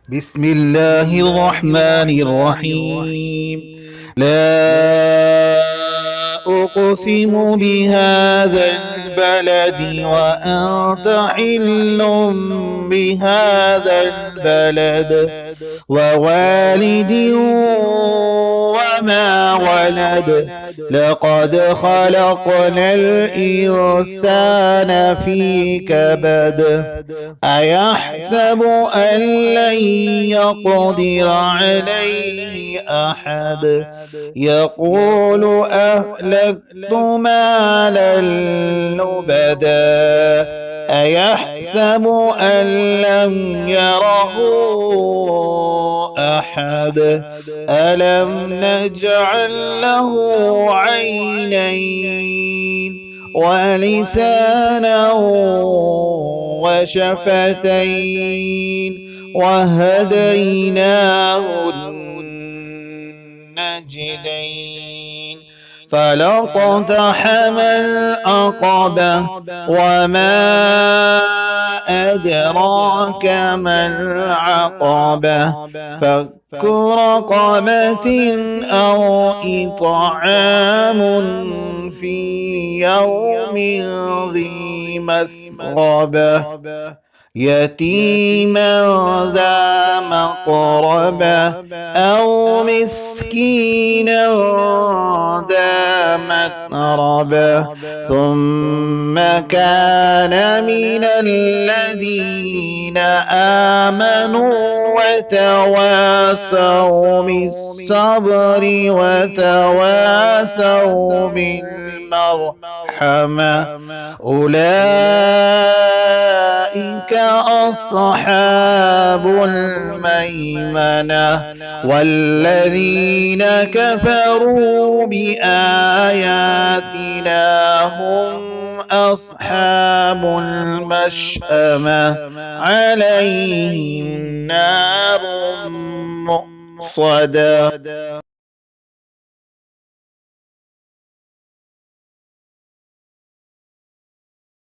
بسم الله الرحمن الرحيم. لا أقسم بهذا البلد وأنت حل بهذا البلد ووالد وما ولد لقد خلقنا الإنسان في كبد أيحسب أن لن يقدر عليه أحد يقول أهلكت مالا لبدا أيحسب أن لم يره أحد ألم نجعل له عينين ولسانا وشفتين وهديناه النجدين فلاقتحم العقبة وما أدراك ما العقبة فك رقبة أو إطعام في يوم ذي مسغبة يتيما ذا مقربة أو مسكينا ذا متربة ثم كان من الذين آمنوا وتواصوا بالصبر وتواصوا بالمرحمة أولئك أصحاب الميمنة والذين كفروا بآياتنا هم أصحاب المشأمة عليهم نار مؤصدة.